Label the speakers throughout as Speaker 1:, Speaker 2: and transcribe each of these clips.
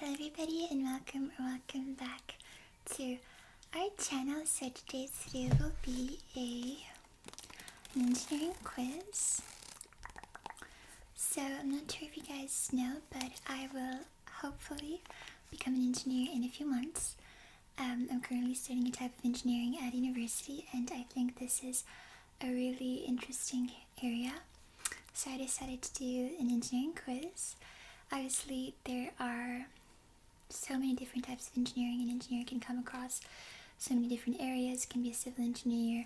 Speaker 1: Hello everybody and welcome back to our channel. So today's video will be an engineering quiz. So I'm not sure if you guys know, but I will hopefully become an engineer in a few months. I'm currently studying a type of engineering at university, and I think this is a really interesting area. So I decided to do an engineering quiz. Obviously, there are so many different types of engineering. An engineer can come across so many different areas. It can be a civil engineer,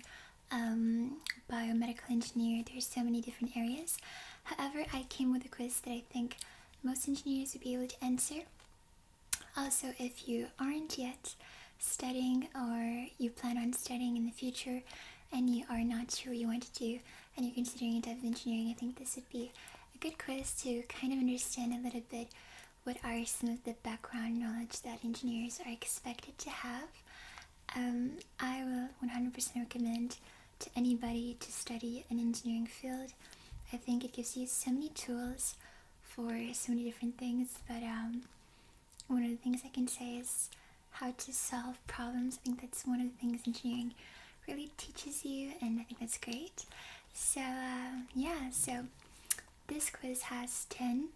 Speaker 1: biomedical engineer. There's so many different areas. However, I came with a quiz that I think most engineers would be able to answer. Also, if you aren't yet studying or you plan on studying in the future and you are not sure what you want to do and you're considering a type of engineering, I think this would be a good quiz to kind of understand a little bit what are some of the background knowledge that engineers are expected to have. I will 100% recommend to anybody to study an engineering field. I think it gives you so many tools for so many different things, but one of the things I can say is how to solve problems. I think that's one of the things engineering really teaches you, and I think that's great. So so this quiz has 10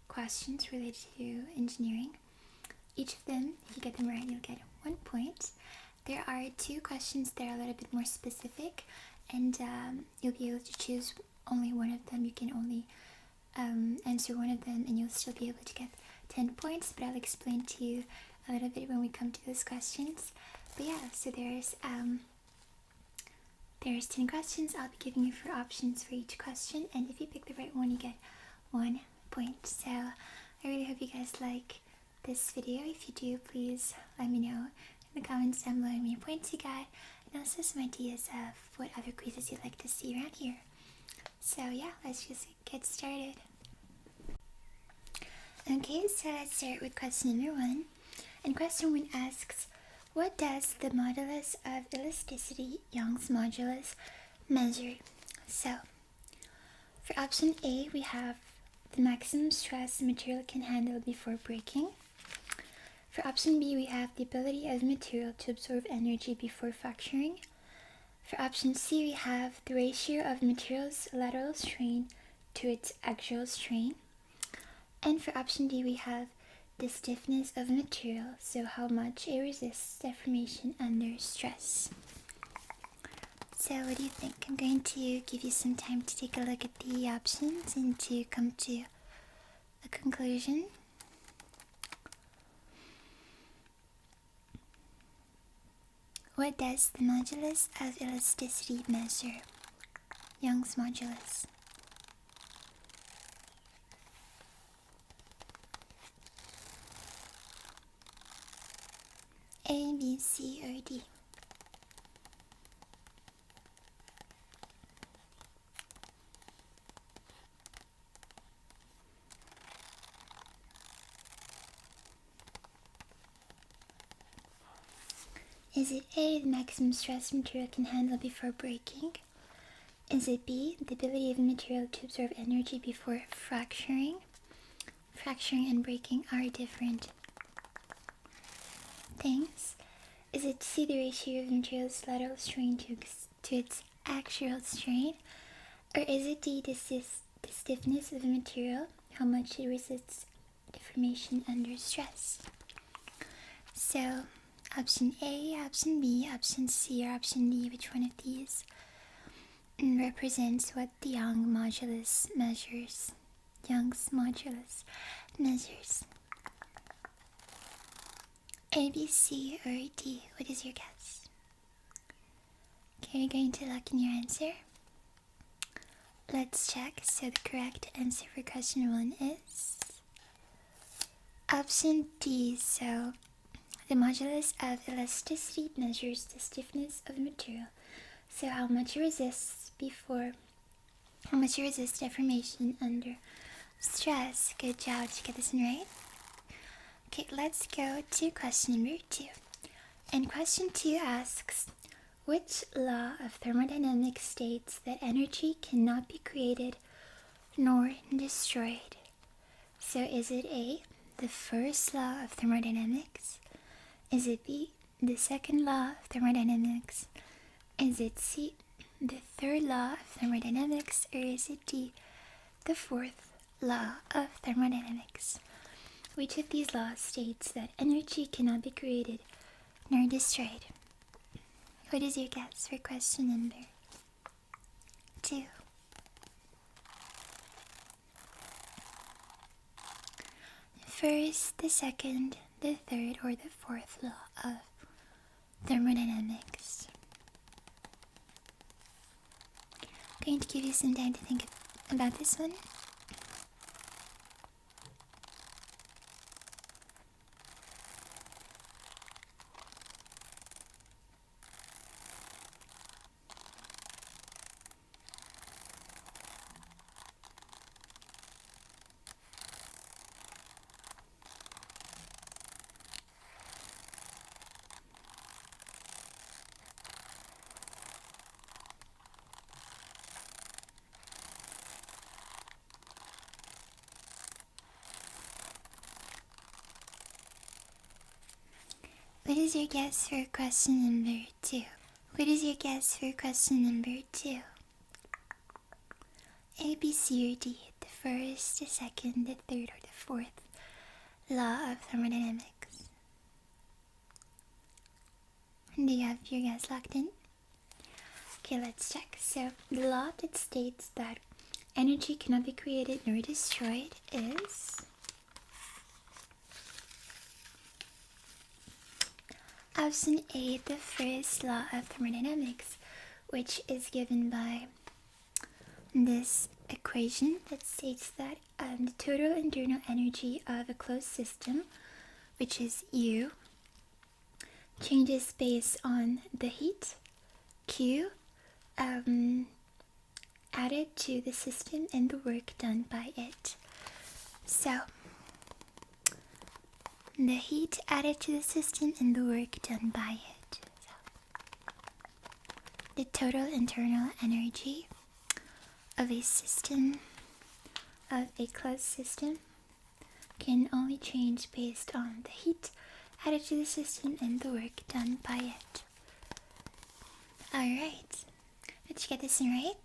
Speaker 1: questions related to engineering. Each of them, if you get them right, you'll get 1 point. There are 2 questions that are a little bit more specific, and you'll be able to choose only one of them. You can only answer one of them, and you'll still be able to get 10 points, but I'll explain to you a little bit when we come to those questions. But yeah, so there's 10 questions. I'll be giving you 4 options for each question, and if you pick the right one, you get 1 point. So I really hope you guys like this video. If you do, please let me know in the comments down below how many points you got, and also some ideas of what other quizzes you'd like to see around here. So yeah, let's just get started. Okay, so let's start with question number 1. And question 1 asks, what does the modulus of elasticity, Young's modulus, measure? So, for option A, we have the maximum stress the material can handle before breaking. For option B, we have the ability of the material to absorb energy before fracturing. For option C, we have the ratio of the material's lateral strain to its axial strain. And for option D, we have the stiffness of the material, so how much it resists deformation under stress. So what do you think? I'm going to give you some time to take a look at the options and to come to a conclusion. What does the modulus of elasticity measure? Young's modulus. A, B, C, or D? Is it A, the maximum stress material can handle before breaking? Is it B, the ability of the material to absorb energy before fracturing? Fracturing and breaking are different things. Is it C, the ratio of the material's lateral strain to its axial strain? Or is it D, the stiffness of the material, how much it resists deformation under stress? So, option A, option B, option C, or option D, which one of these represents what the Young modulus measures? Young's modulus measures. A, B, C, or D? What is your guess? Okay, you're going to lock in your answer. Let's check. So the correct answer for question 1 is option D. So the modulus of elasticity measures the stiffness of the material. So how much it resists deformation under stress. Good job to get this one right. Okay, let's go to question number 2. And question 2 asks, which law of thermodynamics states that energy cannot be created nor destroyed? So is it A, the first law of thermodynamics? Is it B, the second law of thermodynamics? Is it C, the third law of thermodynamics? Or is it D, the fourth law of thermodynamics? Which of these laws states that energy cannot be created nor destroyed? What is your guess for question number 2? First, the second, the third, or the fourth law of thermodynamics? I'm going to give you some time to think about this one. What is your guess for question number 2? What is your guess for question number 2? A, B, C, or D, the first, the second, the third, or the fourth law of thermodynamics? Do you have your guess locked in? Okay, let's check. So, the law that states that energy cannot be created nor destroyed is option A, the first law of thermodynamics, which is given by this equation that states that the total internal energy of a closed system, which is U, changes based on the heat, Q, added to the system and the work done by it. So, the heat added to the system and the work done by it. So, the total internal energy of a system, of a closed system, can only change based on the heat added to the system and the work done by it. Alright, did you get this one right?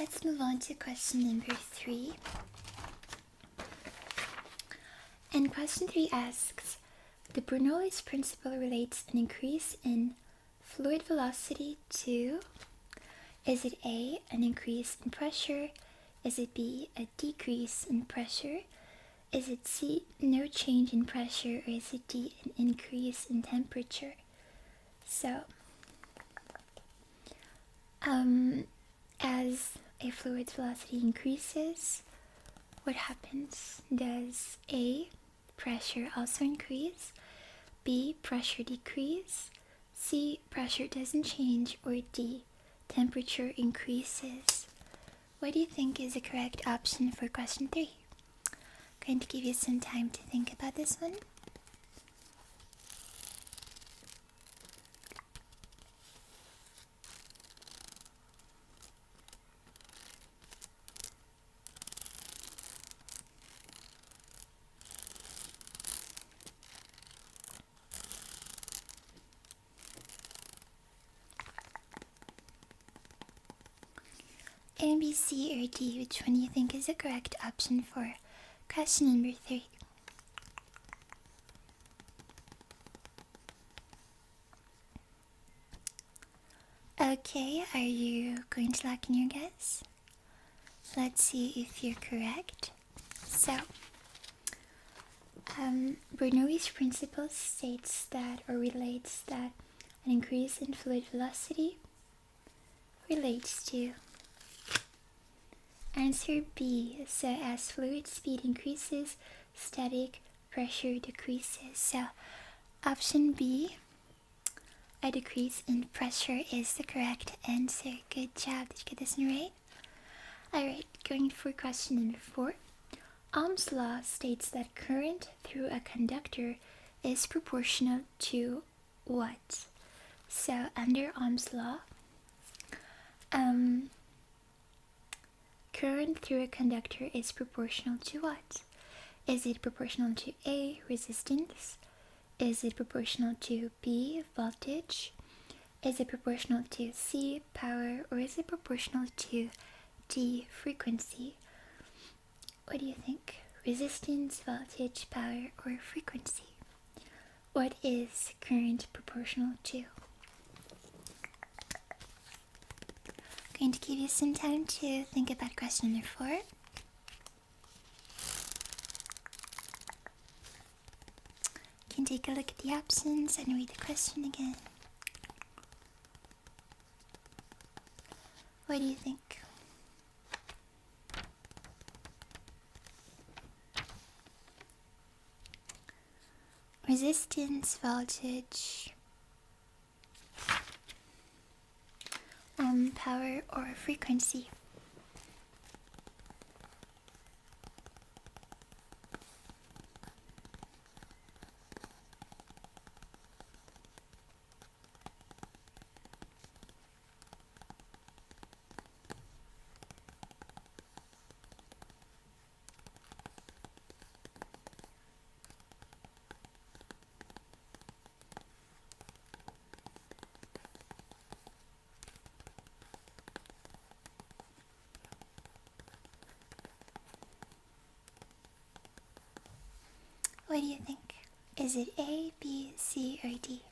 Speaker 1: Let's move on to question number 3. And question 3 asks, the Bernoulli's principle relates an increase in fluid velocity to, is it A, an increase in pressure? Is it B, a decrease in pressure? Is it C, no change in pressure? Or is it D, an increase in temperature? So, as a fluid's velocity increases, what happens? Does A, pressure also increase? B, pressure decrease? C, pressure doesn't change? Or D, temperature increases? What do you think is the correct option for question 3? I'm going to give you some time to think about this one. A, B, C, or D, which one do you think is the correct option for question number 3? Okay, are you going to lock in your guess? Let's see if you're correct. So, Bernoulli's principle states that, or relates that, an increase in fluid velocity relates to answer B. So as fluid speed increases, static pressure decreases. So option B, a decrease in pressure, is the correct answer. Good job. Did you get this one right? Alright, going for question number 4. Ohm's law states that current through a conductor is proportional to what? So under Ohm's law, current through a conductor is proportional to what? Is it proportional to A, resistance? Is it proportional to B, voltage? Is it proportional to C, power? Or is it proportional to D, frequency? What do you think? Resistance, voltage, power, or frequency? What is current proportional to? I'm going to give you some time to think about question number 4. You can take a look at the options and read the question again. What do you think? Resistance, voltage, power, or frequency? What do you think? Is it A, B, C, or D?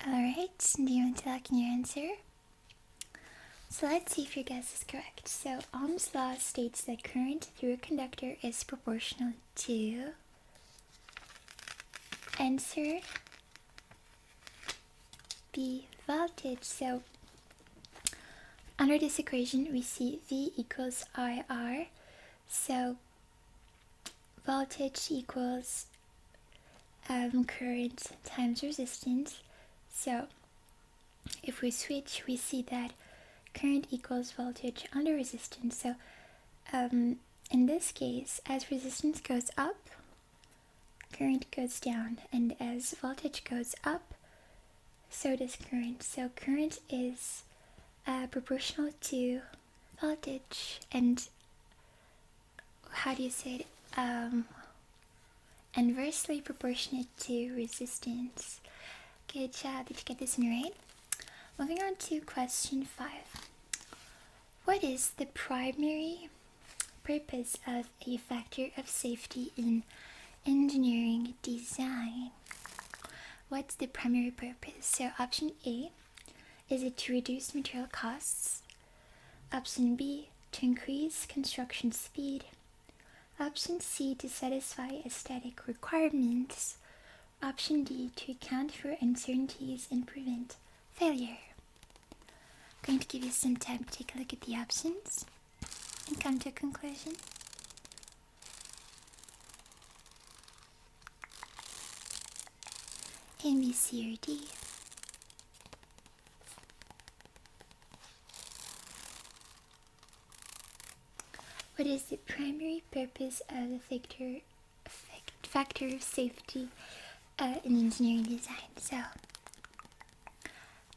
Speaker 1: Alright, do you want to lock in your answer? So let's see if your guess is correct. So Ohm's law states that current through a conductor is proportional to... Answer B, voltage. So under this equation we see V equals IR. So voltage equals current times resistance. So if we switch, we see that current equals voltage under resistance. So in this case, as resistance goes up, current goes down, and as voltage goes up, so does current. So current is proportional to voltage, and how do you say it? Inversely proportionate to resistance. Good job, did you get this one right? Moving on to question 5. What is the primary purpose of a factor of safety in engineering design? What's the primary purpose? So option A, is it to reduce material costs? Option B, to increase construction speed. Option C, to satisfy aesthetic requirements. Option D, to account for uncertainties and prevent failure. I'm going to give you some time to take a look at the options and come to a conclusion. A, B, C, or D? What is the primary purpose of the factor of safety in engineering design? So,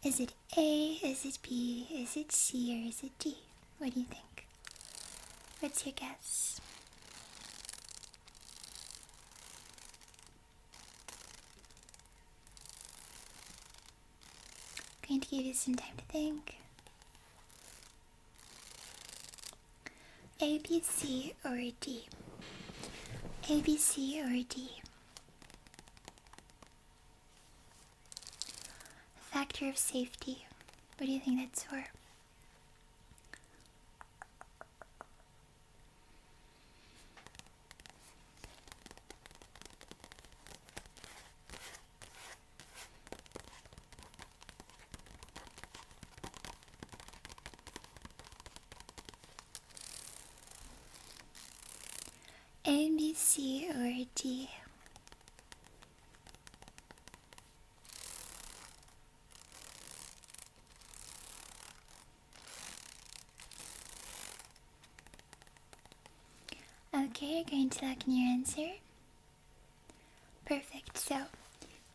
Speaker 1: is it A, is it B, is it C, or is it D? What do you think? What's your guess? I'm going to give you some time to think. A, B, C, or D? A, B, C, or D? Factor of safety. What do you think that's for? A, B, C, or D? Okay, you're going to lock in your answer. Perfect. So,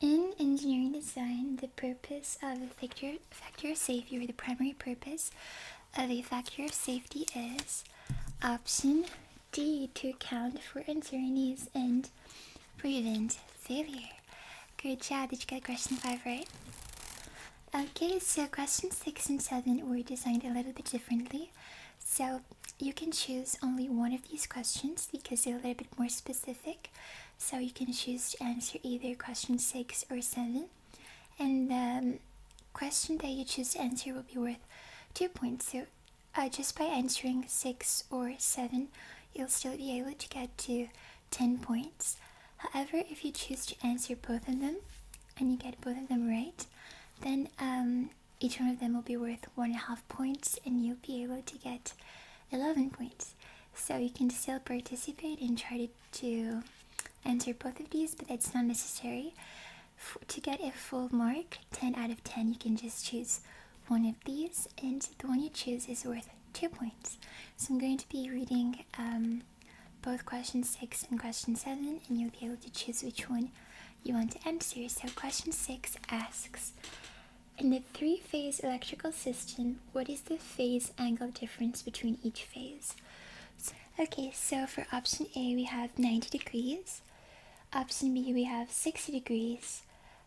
Speaker 1: in engineering design, the purpose of a factor of safety, or the primary purpose of a factor of safety, is option D to account for uncertainties and prevent failure. Good job. Did you get question 5 right? Okay, so question 6 and 7 were designed a little bit differently. So you can choose only one of these questions because they're a little bit more specific. So you can choose to answer either question 6 or 7. And the question that you choose to answer will be worth 2 points. So just by answering 6 or 7, you'll still be able to get to 10 points. However, if you choose to answer both of them and you get both of them right, then each one of them will be worth 1.5 points and you'll be able to get 11 points. So you can still participate and try to answer both of these, but that's not necessary. To get a full mark, 10 out of 10, you can just choose one of these, and the one you choose is worth 2 points. So I'm going to be reading both question 6 and question 7, and you'll be able to choose which one you want to answer. So question 6 asks, in the three-phase electrical system, what is the phase angle difference between each phase? Okay, so for option A we have 90 degrees, option B we have 60 degrees,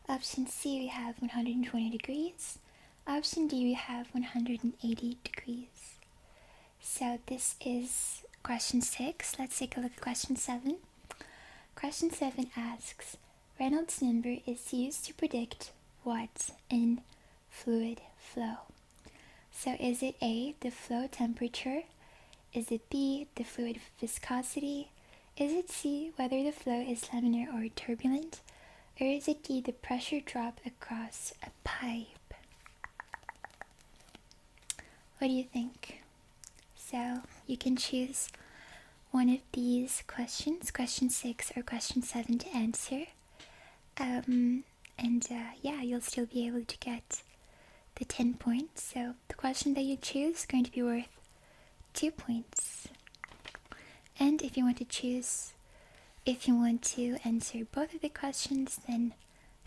Speaker 1: option C we have 120 degrees, option D we have 180 degrees. So this is question 6. Let's take a look at question 7. Question 7 asks, Reynolds number is used to predict what in fluid flow? So is it A, the flow temperature? Is it B, the fluid viscosity? Is it C, whether the flow is laminar or turbulent? Or is it D, the pressure drop across a pipe? What do you think? So you can choose one of these questions, question 6 or question 7, to answer. Yeah, you'll still be able to get the 10 points. So the question that you choose is going to be worth 2 points. And if you want to answer both of the questions, then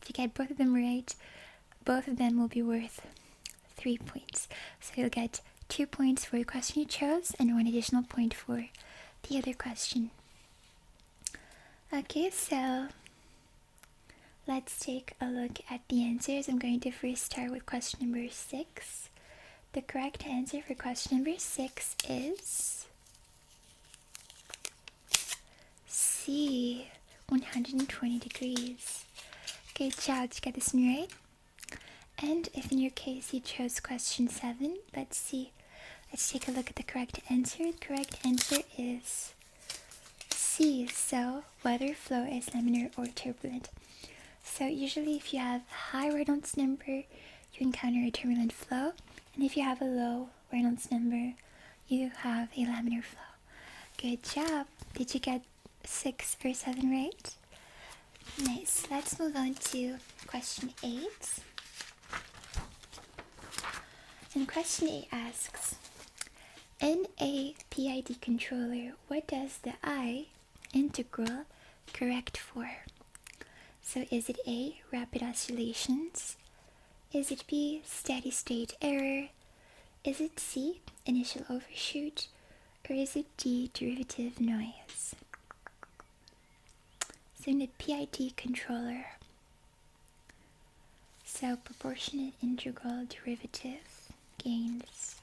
Speaker 1: if you get both of them right, both of them will be worth 3 points. So you'll get 2 points for the question you chose and 1 additional point for the other question. Okay, so let's take a look at the answers. I'm going to first start with question number 6. The correct answer for question number 6 is C, 120 degrees. Good job to get this one right. And if in your case you chose question 7, let's take a look at the correct answer. The correct answer is C, so whether flow is laminar or turbulent. So usually if you have high Reynolds number, you encounter a turbulent flow, and if you have a low Reynolds number, you have a laminar flow. Good job. Did you get 6 or 7 right? Nice. Let's move on to question 8. And question 8 asks, in a PID controller, what does the I integral correct for? So is it A, rapid oscillations? Is it B, steady state error? Is it C, initial overshoot? Or is it D, derivative noise? So in the PID controller, so proportionate integral derivative gains.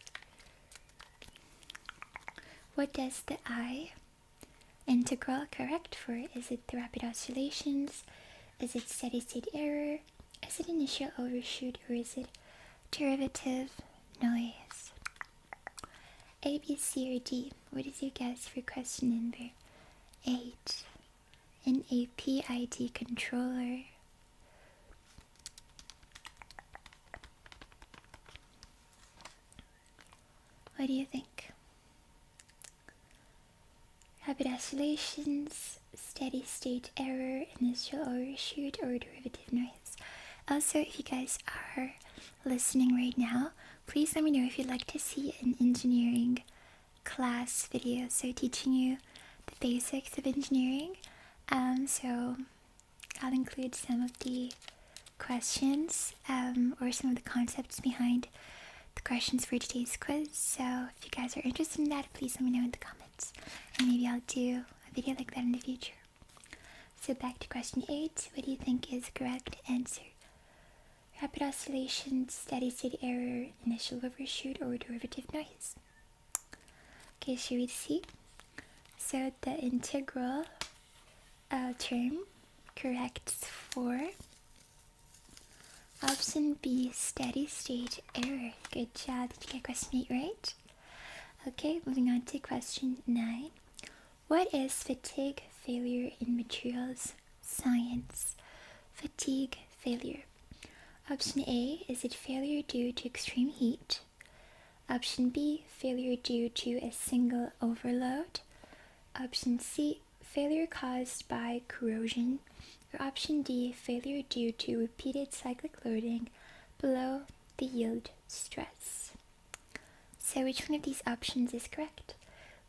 Speaker 1: What does the I integral correct for? Is it the rapid oscillations? Is it steady state error? Is it initial overshoot? Or is it derivative noise? A, B, C, or D? What is your guess for question number 8? In a PID controller, what do you think? Rapid oscillations, steady state error, initial overshoot, or derivative noise? Also, if you guys are listening right now, please let me know if you'd like to see an engineering class video, so teaching you the basics of engineering. So I'll include some of the questions or some of the concepts behind the questions for today's quiz. So if you guys are interested in that, please let me know in the comments. that, and maybe I'll do a video like that in the future. So back to question 8. What do you think is the correct answer? Rapid oscillation, steady state error, initial overshoot, or derivative noise? Okay, should we see? So the integral term corrects for option B, steady state error. Good job. Did you get question 8 right? Okay, moving on to question 9. What is fatigue failure in materials science? Fatigue failure. Option A, is it failure due to extreme heat? Option B, failure due to a single overload. Option C, failure caused by corrosion. Or option D, failure due to repeated cyclic loading below the yield stress. So which one of these options is correct?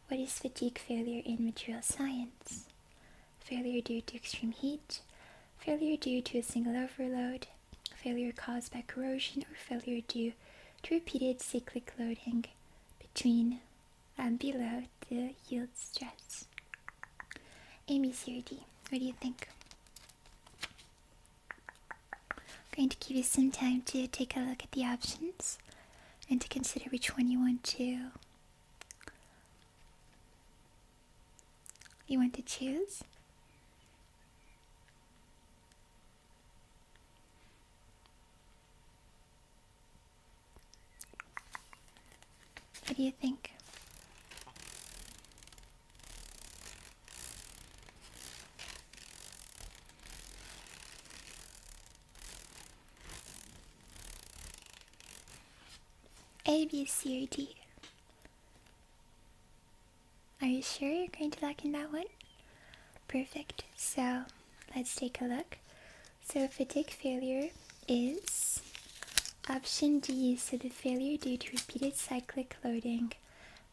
Speaker 1: What is fatigue failure in material science? Failure due to extreme heat, failure due to a single overload, failure caused by corrosion, or failure due to repeated cyclic loading between and below the yield stress? A, B, C, or D? What do you think? I'm going to give you some time to take a look at the options and to consider which one you want to choose. What do you think? A, B, C, or D? Are you sure you're going to lock in that one? Perfect. So let's take a look. So fatigue failure is option D, so the failure due to repeated cyclic loading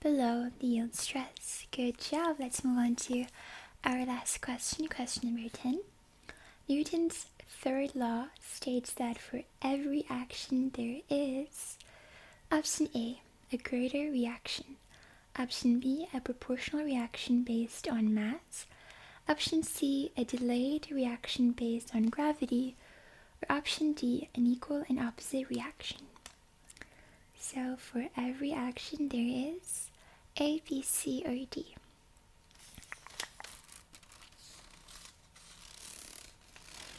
Speaker 1: below the yield stress. Good job. Let's move on to our last question, question number 10. Newton's third law states that for every action there is option A, a greater reaction. Option B, a proportional reaction based on mass. Option C, a delayed reaction based on gravity. Or option D, an equal and opposite reaction. So for every action there is A, B, C, or D.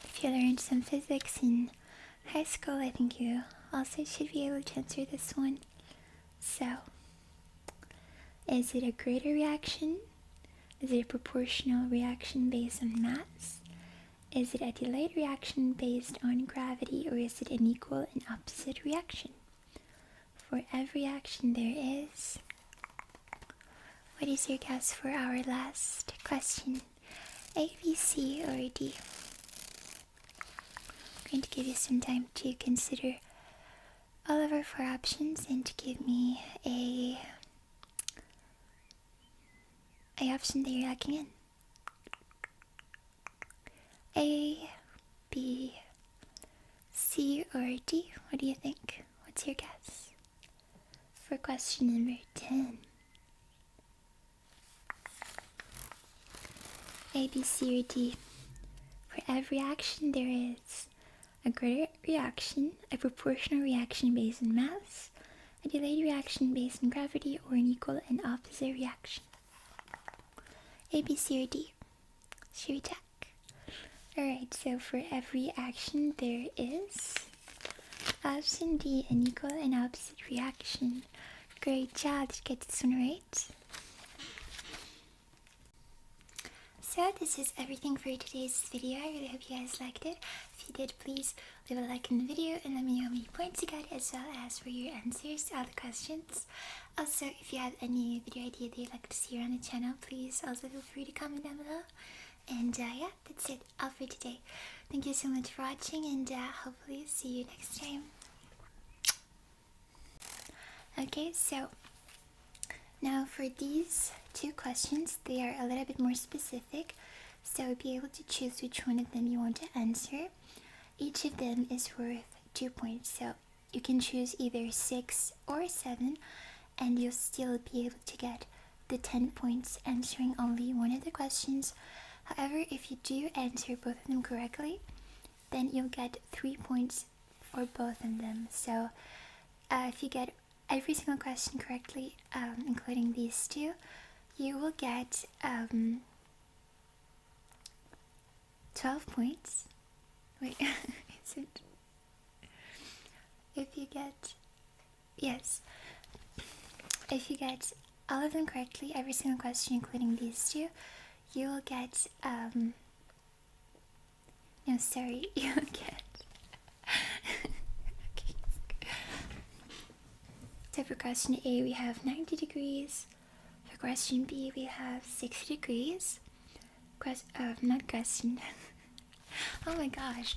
Speaker 1: If you learned some physics in high school, I think you also should be able to answer this one. So, is it a greater reaction? Is it a proportional reaction based on mass? Is it a delayed reaction based on gravity, or is it an equal and opposite reaction? For every action there is. What is your guess for our last question? A, B, C, or D? I'm going to give you some time to consider all of our 4 options and to give me a option that you're locking in. A, B, C, or D? What do you think? What's your guess for question number 10? A, B, C, or D? For every action there is a greater reaction, a proportional reaction based on mass, a delayed reaction based on gravity, or an equal and opposite reaction. A, B, C, or D? Should we check? Alright, so for every action there is option D, an equal and opposite reaction. Great job, did you get this one right? So this is everything for today's video. I really hope you guys liked it. If you did, please leave a like in the video and let me know how many points you got, as well as for your answers to all the questions. Also, if you have any video idea that you'd like to see around the channel, please also feel free to comment down below. And yeah, that's it all for today. Thank you so much for watching, and hopefully see you next time. Okay, so now for these 2 questions, they are a little bit more specific, so be able to choose which one of them you want to answer. Each of them is worth 2 points, so you can choose either 6 or 7, and you'll still be able to get the 10 points answering only one of the questions. However, if you do answer both of them correctly, then you'll get 3 points for both of them. So if you get every single question correctly, including these two, you will get 12 points. Wait, is it? If you get, yes, if you get all of them correctly, every single question including these two, you will get, no, sorry, you'll get, okay. So for question A, we have 90 degrees. For question B, we have 60 degrees. Not question. Oh my gosh.